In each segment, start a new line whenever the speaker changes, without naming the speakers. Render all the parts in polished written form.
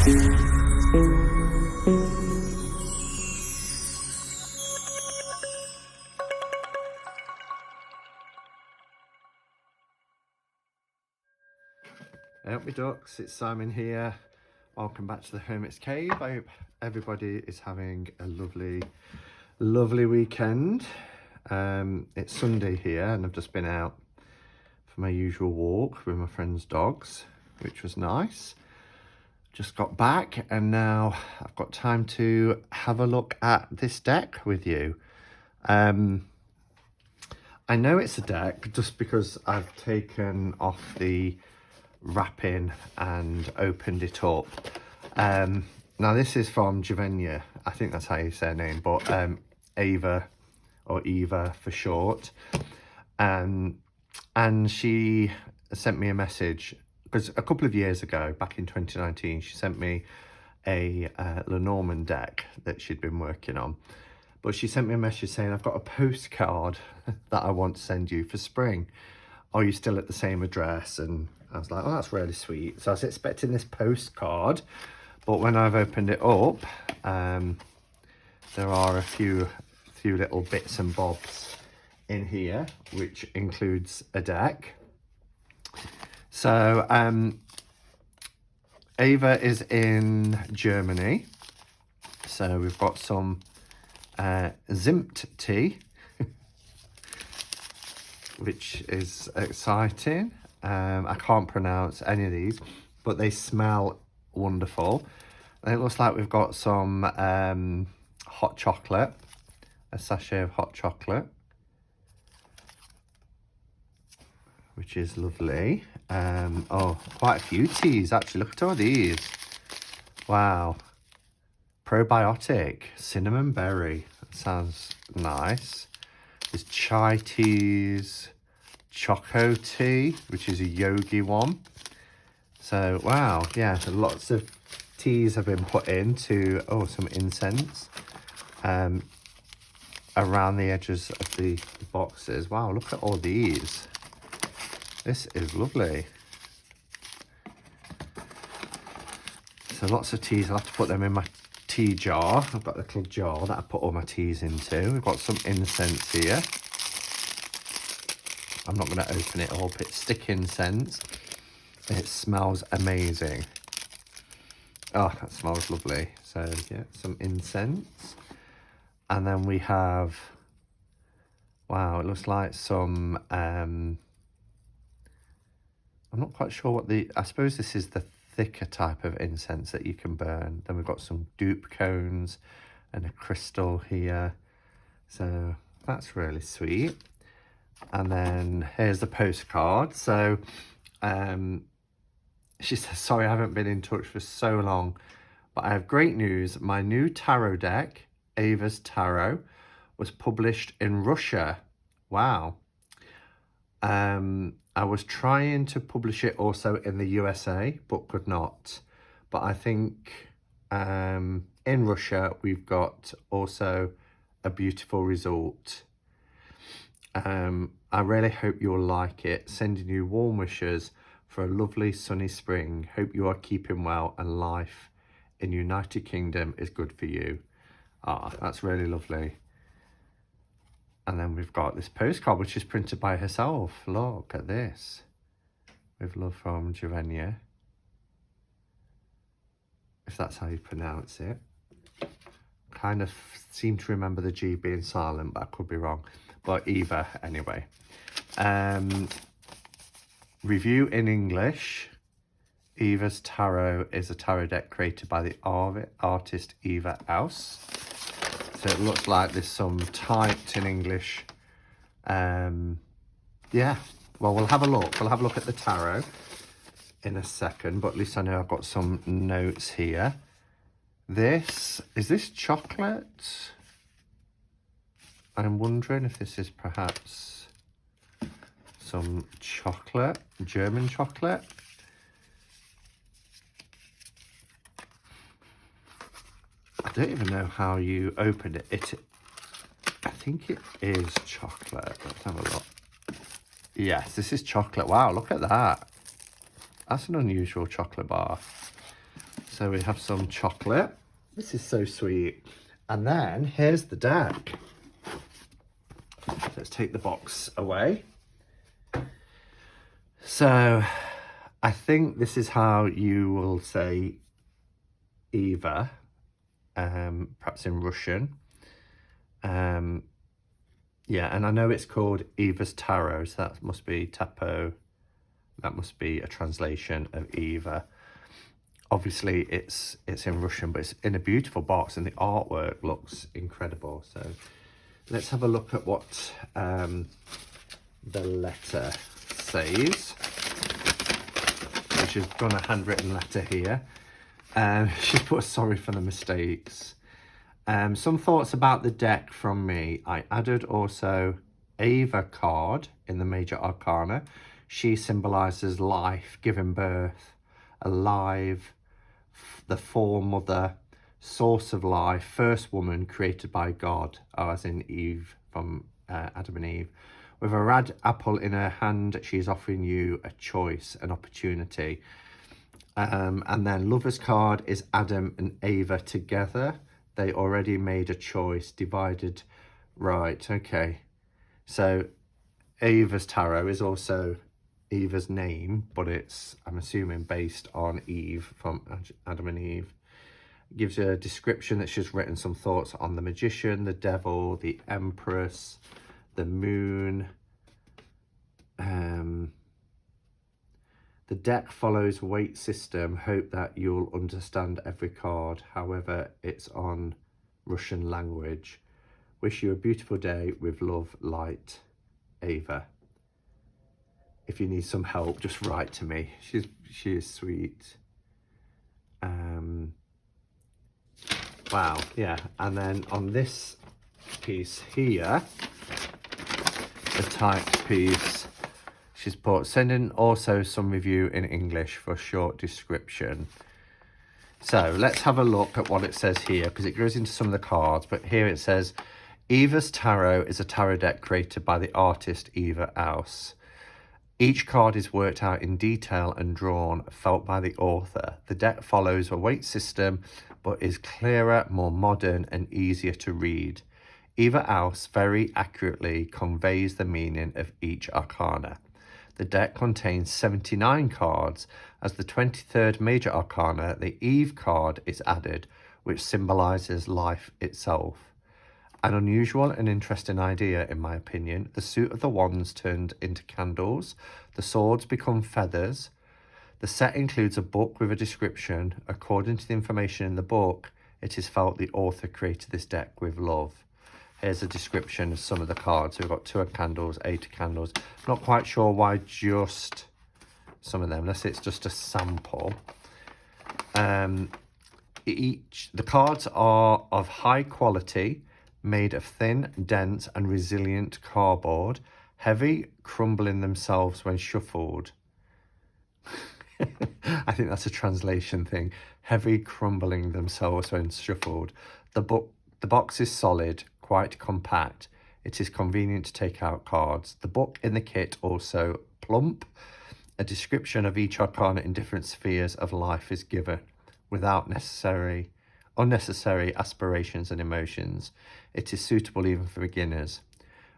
Up my ducks, it's Simon here. Welcome back to the Hermit's Cave. I hope everybody is having a lovely weekend. It's Sunday here and I've just been out for my usual walk with my friend's dogs, which was nice. Just got back and now I've got time to have a look at this deck with you. I know it's a deck just because I've taken off the wrapping and opened it up. Now this is from Juvenia, I think that's how you say her name, but Ava, or Eva for short, and she sent me a message because a couple of years ago, back in 2019, she sent me a Lenormand deck that she'd been working on, but she sent me a message saying, I've got a postcard that I want to send you for spring. Are you still at the same address? And I was like, oh, that's really sweet. So I was expecting this postcard, but when I've opened it up, there are a few little bits and bobs in here, which includes a deck. So Ava is in Germany. So we've got some Zimt tea, which is exciting. I can't pronounce any of these, but they smell wonderful. And it looks like we've got some hot chocolate, a sachet of hot chocolate, which is lovely. Oh, quite a few teas actually. Look at all these. Wow. Probiotic, cinnamon berry. That sounds nice. There's chai teas, choco tea, which is a yogi one. So wow, yeah, lots of teas have been put into, oh, some incense around the edges of the boxes. Wow, look at all these. This is lovely. So lots of teas. I'll have to put them in my tea jar. I've got a little jar that I put all my teas into. We've got some incense here. I'm not going to open it up. It's stick incense. It smells amazing. Oh, that smells lovely. So yeah, some incense. And then we have, wow, it looks like some, I'm not quite sure what I suppose this is the thicker type of incense that you can burn. Then we've got some dupe cones and a crystal here. So that's really sweet. And then here's the postcard. So she says, sorry, I haven't been in touch for so long, but I have great news. My new tarot deck, Ava's Tarot, was published in Russia. Wow. I was trying to publish it also in the USA, but could not. But I think in Russia, we've got also a beautiful result. I really hope you'll like it. Sending you warm wishes for a lovely sunny spring. Hope you are keeping well and life in United Kingdom is good for you. Ah, that's really lovely. And then we've got this postcard, which is printed by herself. Look at this. With love from Juvenia. If that's how you pronounce it. Kind of seem to remember the G being silent, but I could be wrong. But Eva, anyway. Review in English. Eva's Tarot is a tarot deck created by the artist Eva Aus. So it looks like there's some typed in English. Yeah, well, we'll have a look. We'll have a look at the tarot in a second, but at least I know I've got some notes here. Is this chocolate? I'm wondering if this is perhaps some chocolate, German chocolate. I don't even know how you opened it. I think it is chocolate. Let's have a look. Yes, this is chocolate. Wow, look at that. That's an unusual chocolate bar. So we have some chocolate. This is so sweet. And then here's the deck. Let's take the box away. So I think this is how you will say Eva, perhaps in Russian. Yeah, and I know it's called Eva's Tarot, so that must be Tapo. That must be a translation of Eva. Obviously, it's in Russian, but it's in a beautiful box, and the artwork looks incredible. So let's have a look at what the letter says. So she's done a handwritten letter here. She's put sorry for the mistakes. Some thoughts about the deck from me. I added also Eva card in the major arcana. She symbolises life, giving birth, alive, the foremother, source of life, first woman created by God, as in Eve from Adam and Eve. With a red apple in her hand, she's offering you a choice, an opportunity. And then lover's card is Adam and Eva together. They already made a choice, divided. Right, okay. So Eva's tarot is also Eva's name, but it's, I'm assuming, based on Eve from Adam and Eve. It gives you a description that she's written some thoughts on the magician, the devil, the empress, the moon. The deck follows weight system. Hope that you'll understand every card. However, it's on Russian language. Wish you a beautiful day with love, light, Eva. If you need some help, just write to me. She is sweet. Wow, yeah. And then on this piece here, the typed piece, she's put, send in also some review in English for a short description. So let's have a look at what it says here, because it goes into some of the cards. But here it says, Eva's Tarot is a tarot deck created by the artist Eva Aus. Each card is worked out in detail and drawn, felt by the author. The deck follows a weight system, but is clearer, more modern, and easier to read. Eva Aus very accurately conveys the meaning of each arcana. The deck contains 79 cards. As the 23rd major arcana, the Eve card is added, which symbolises life itself. An unusual and interesting idea, in my opinion. The suit of the wands turned into candles. The swords become feathers. The set includes a book with a description. According to the information in the book, it is felt the author created this deck with love. Here's a description of some of the cards. We've got 2 of candles, 8 of candles. Not quite sure why just some of them, unless it's just a sample. The cards are of high quality, made of thin, dense and resilient cardboard, heavy, crumbling themselves when shuffled. I think that's a translation thing. Heavy, crumbling themselves when shuffled. The box is solid, quite compact. It is convenient to take out cards. The book in the kit also plump. A description of each arcana in different spheres of life is given without unnecessary aspirations and emotions. It is suitable even for beginners.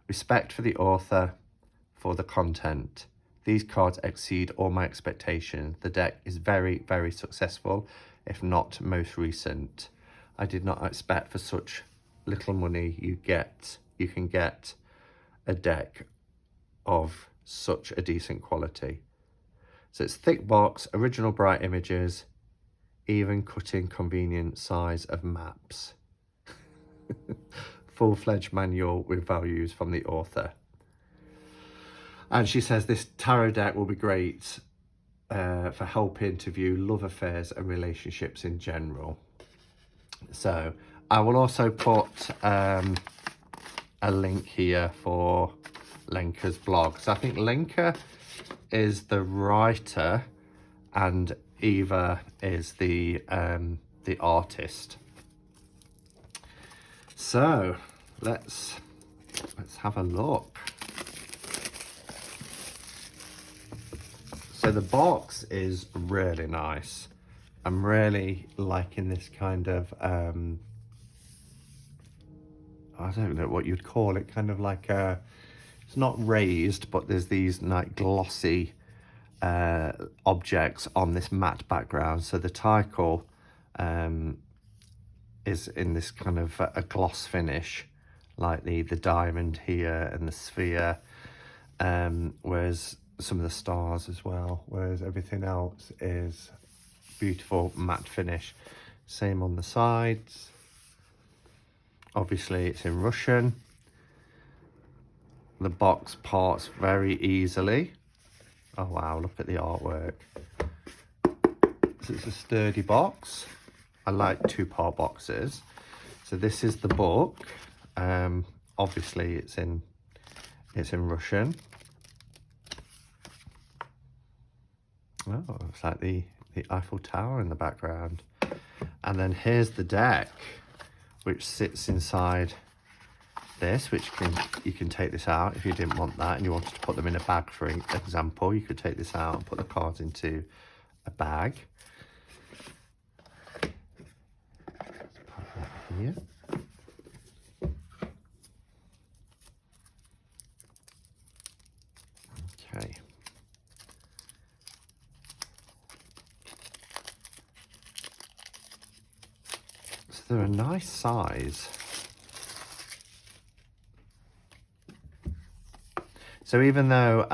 Respect for the author, for the content. These cards exceed all my expectations. The deck is very, very successful, if not most recent. I did not expect for such little money you can get a deck of such a decent quality. So it's thick box, original bright images, even cutting convenient size of maps. Full-fledged manual with values from the author. And she says this tarot deck will be great for helping to view love affairs and relationships in general. So I will also put a link here for Lenka's blog. So I think Lenka is the writer and Eva is the artist. So let's have a look. So the box is really nice. I'm really liking this kind of, I don't know what you'd call it, kind of like a, it's not raised, but there's these like glossy objects on this matte background. So the title is in this kind of a gloss finish, like the diamond here and the sphere, whereas some of the stars as well, whereas everything else is beautiful matte finish. Same on the sides. Obviously it's in Russian. The box parts very easily. Oh wow, look at the artwork. So it's a sturdy box. I like 2-part boxes. So this is the book. Obviously it's in Russian. Oh, it's like the Eiffel Tower in the background. And then here's the deck, which sits inside this, which you can take this out if you didn't want that and you wanted to put them in a bag, for example. You could take this out and put the cards into a bag. Let's put that here. Okay. So they're a nice size. So even though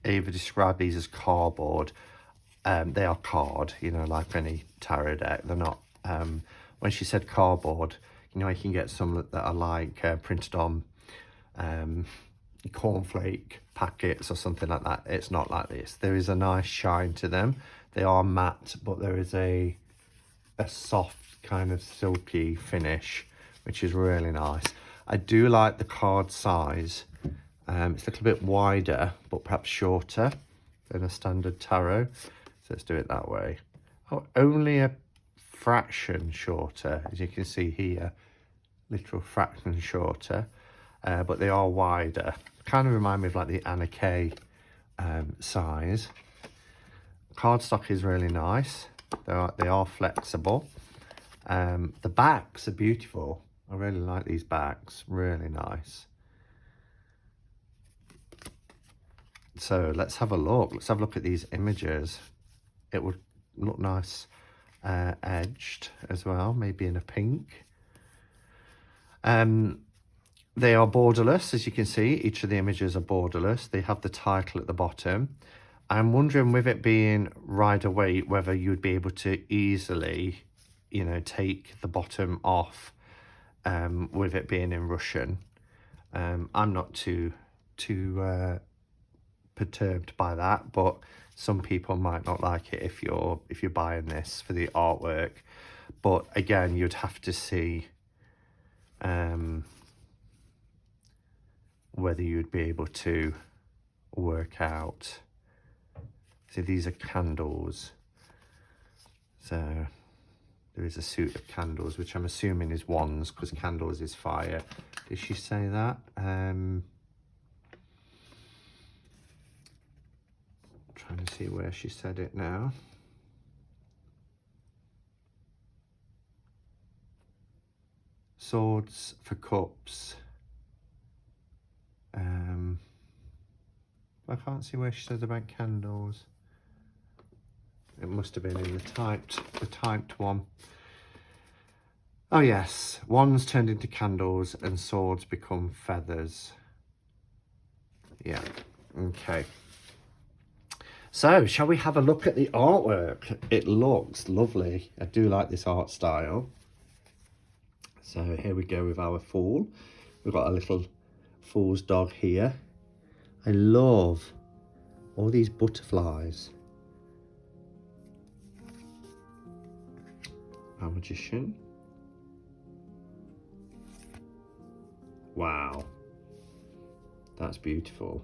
Eva described these as cardboard, they are card, you know, like any tarot deck. They're not, when she said cardboard, you know, you can get some that are like printed on cornflake packets or something like that. It's not like this. There is a nice shine to them. They are matte, but there is a soft kind of silky finish, which is really nice. I do like the card size. It's a little bit wider, but perhaps shorter than a standard tarot. So let's do it that way. Oh, only a fraction shorter, as you can see here. Literal fraction shorter, but they are wider. Kind of remind me of like the Anna Kay size. Cardstock is really nice. They are flexible. The backs are beautiful. I really like these backs, really nice. So let's have a look. Let's have a look at these images. It would look nice edged as well, maybe in a pink. They are borderless, as you can see. Each of the images are borderless. They have the title at the bottom. I'm wondering, with it being Rider-Waite, whether you'd be able to easily, you know, take the bottom off with it being in Russian. I'm not too perturbed by that, but some people might not like it if you're buying this for the artwork. But again, you'd have to see whether you'd be able to work out. So these are candles. So there is a suit of candles, which I'm assuming is wands, because candles is fire. Did she say that? Trying to see where she said it now. Swords for cups. I can't see where she says about candles. It must have been in the typed one. Oh yes, wands turned into candles and swords become feathers. Yeah, okay. So, shall we have a look at the artwork? It looks lovely. I do like this art style. So here we go with our fool. We've got a little fool's dog here. I love all these butterflies. Our magician. Wow, that's beautiful.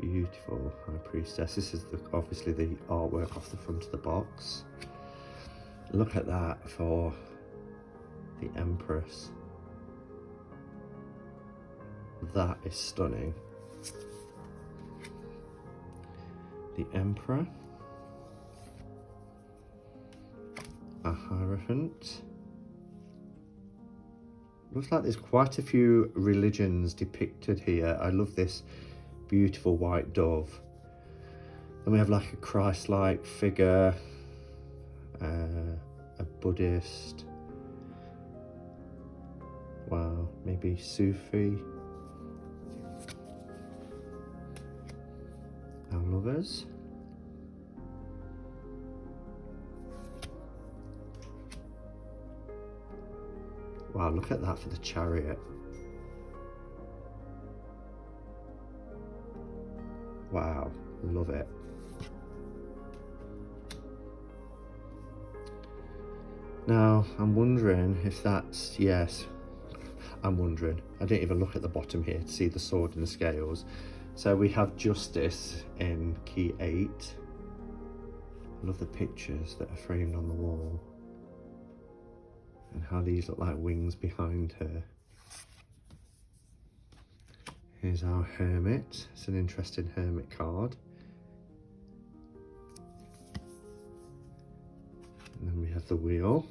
Beautiful High Priestess. This is obviously the artwork off the front of the box. Look at that for the Empress. That is stunning. the Emperor, a Hierophant. Looks like there's quite a few religions depicted here. I love this beautiful white dove. Then we have like a Christ-like figure, a Buddhist, wow, maybe Sufi, our lovers. Wow, look at that for the Chariot. Wow, love it. Now, I'm wondering if that's, yes, I'm wondering. I didn't even look at the bottom here to see the sword and the scales. So we have Justice in key 8. I love the pictures that are framed on the wall. And how these look like wings behind her. Here's our Hermit. It's an interesting Hermit card. And then we have the Wheel.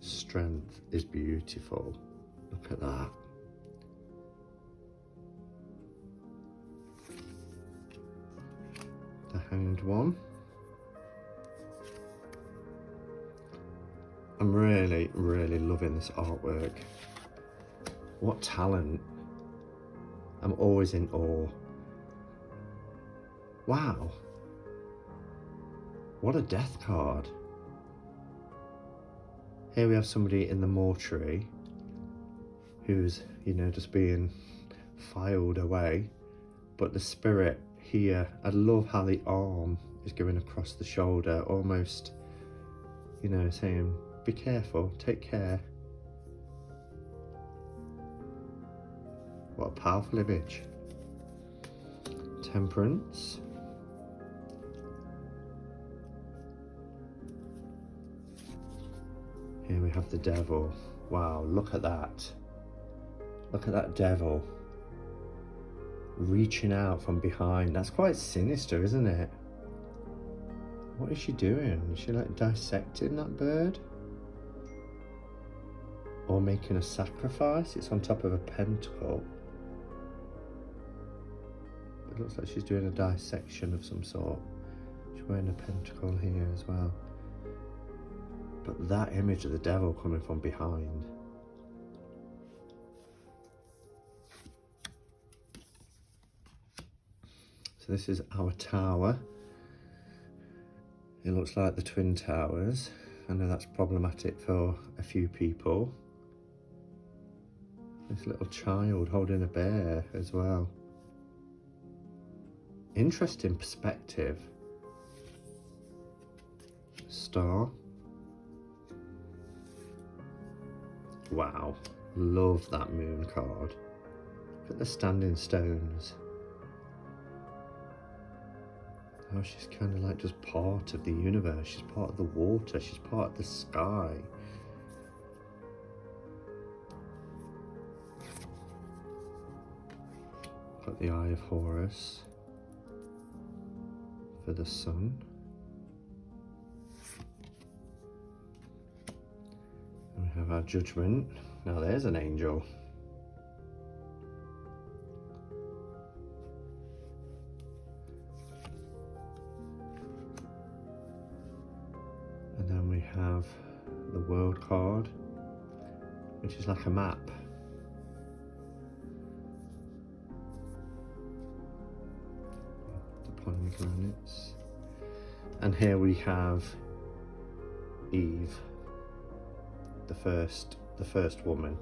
Strength is beautiful. Look at that. The Hanged One. I'm really, really loving this artwork. What talent. I'm always in awe. Wow. What a death card. Here we have somebody in the mortuary who's, you know, just being filed away. But the spirit here, I love how the arm is going across the shoulder, almost, you know, saying, be careful, take care. What a powerful image. Temperance. Here we have the Devil. Wow, look at that. Look at that devil. Reaching out from behind. That's quite sinister, isn't it? What is she doing? Is she like dissecting that bird? Or making a sacrifice? It's on top of a pentacle. It looks like she's doing a dissection of some sort. She's wearing a pentacle here as well. But that image of the devil coming from behind. So this is our tower. It looks like the Twin Towers. I know that's problematic for a few people. This little child holding a bear as well. Interesting perspective. Star. Wow, love that moon card. Look at the standing stones. Oh, she's kind of like just part of the universe. She's part of the water. She's part of the sky. Got the Eye of Horus for the sun. And we have our Judgment. Now there's an angel. And then we have the World card, which is like a map. Pomegranates. And here we have Eve, the first woman,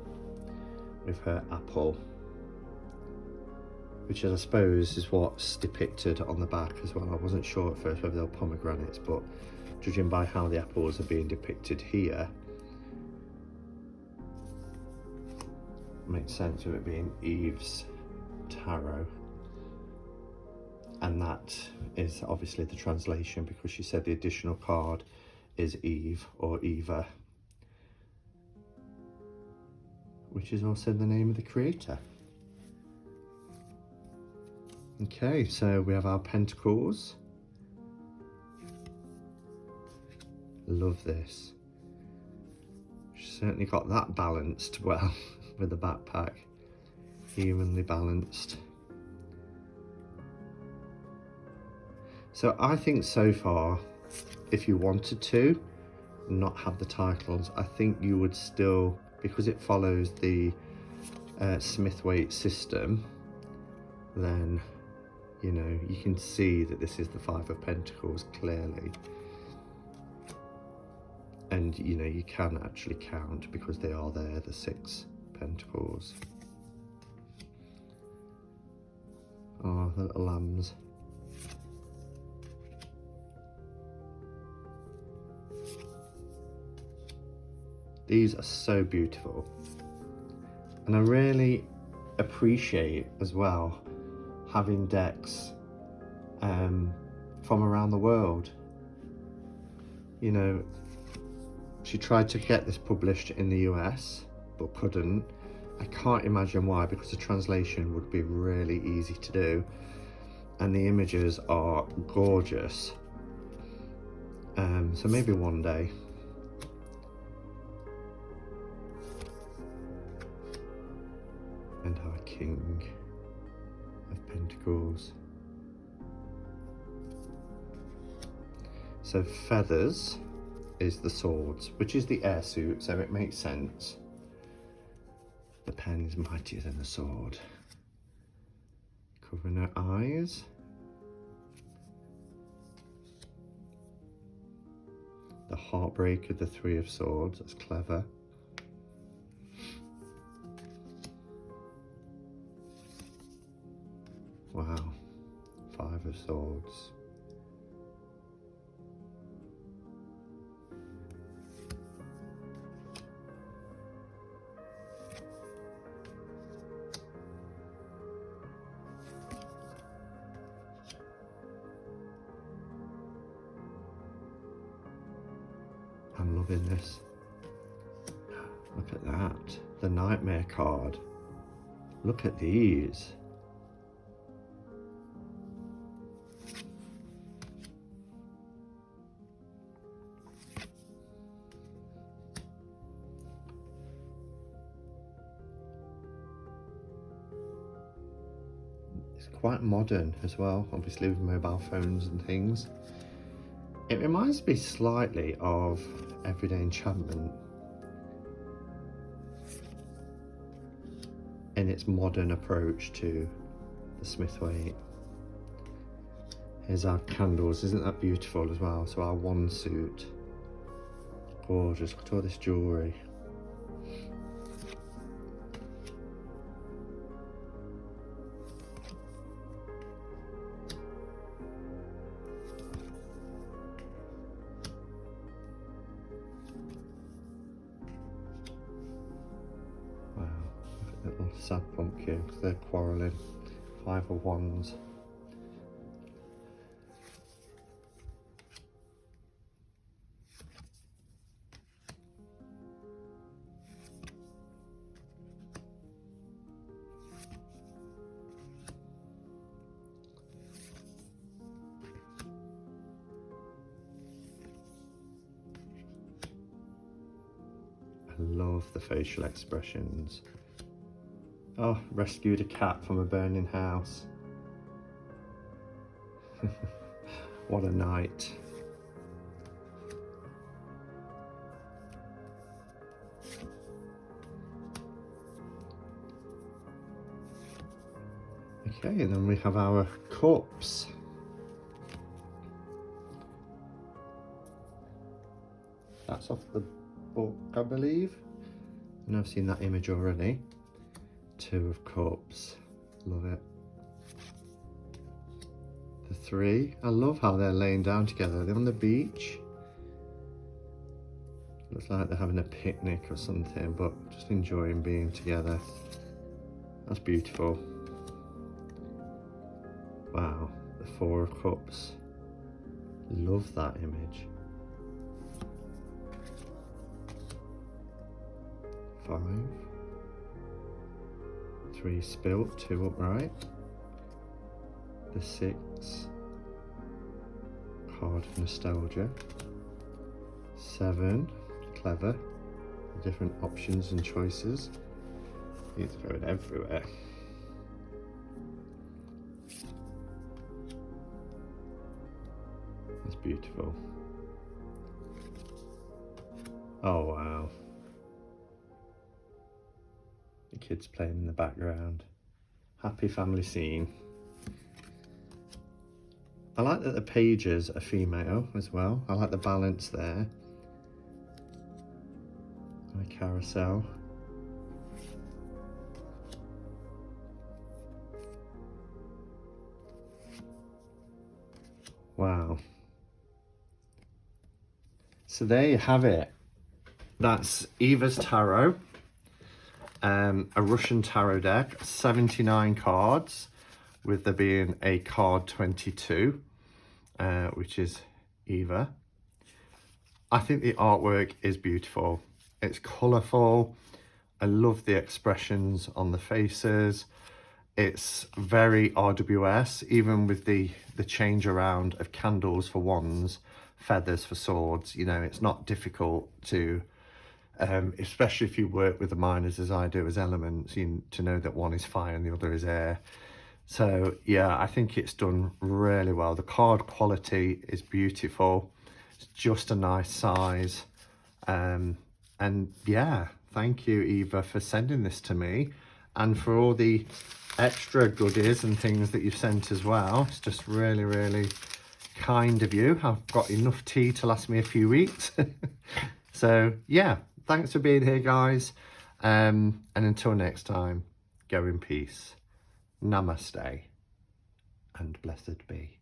with her apple, which I suppose is what's depicted on the back as well. I wasn't sure at first whether they were pomegranates, but judging by how the apples are being depicted here, makes sense of it being Eve's tarot. And that is obviously the translation, because she said the additional card is Eve or Eva, which is also the name of the creator. Okay, so we have our pentacles. Love this. She's certainly got that balanced well with the backpack. Evenly balanced. So I think so far, if you wanted to not have the titles, I think you would still, because it follows the Smith-Waite system, then you know you can see that this is the Five of Pentacles clearly, and you know you can actually count because they are there, the 6 Pentacles. Oh, the little lambs. These are so beautiful, and I really appreciate as well having decks from around the world. You know, she tried to get this published in the US but couldn't. I can't imagine why, because the translation would be really easy to do and the images are gorgeous. So maybe one day. And our King of Pentacles. So feathers is the swords, which is the air suit, so it makes sense. The pen is mightier than the sword. Covering her eyes. The heartbreak of the 3 of Swords, that's clever. Wow, 5 of Swords. I'm loving this. Look at that, the Nightmare card. Look at these. It's quite modern as well, obviously with mobile phones and things. It reminds me slightly of Everyday Enchantment in its modern approach to the Smith-Waite. Here's our candles, isn't that beautiful as well? So our one suit, gorgeous, look at all this jewellery. Little sad pumpkin because they're quarrelling. 5 of Wands. I love the facial expressions. Oh, rescued a cat from a burning house. What a night. Okay, and then we have our cups. That's off the book, I believe. And I've seen that image already. 2 of Cups, love it. The 3, I love how they're laying down together. They're on the beach. Looks like they're having a picnic or something, but just enjoying being together. That's beautiful. Wow, the 4 of Cups. Love that image. 5. 3 spilt, 2 upright. the 6, card nostalgia, 7, clever, different options and choices. It's going everywhere. It's beautiful. Oh wow. The kids playing in the background. Happy family scene. I like that the pages are female as well. I like the balance there. And a carousel. Wow. So there you have it. That's EBbi's tarot. A Russian tarot deck, 79 cards, with there being a card 22, which is EBbi. I think the artwork is beautiful. It's colourful. I love the expressions on the faces. It's very RWS, even with the change around of candles for wands, feathers for swords. You know, it's not difficult to, especially if you work with the minors as I do as elements, to know that one is fire and the other is air. So yeah, I think it's done really well. The card quality is beautiful. It's just a nice size. And yeah, thank you, EBbi, for sending this to me, and for all the extra goodies and things that you've sent as well. It's just really, really kind of you. I've got enough tea to last me a few weeks. So yeah, thanks for being here, guys. And until next time, go in peace. Namaste and blessed be.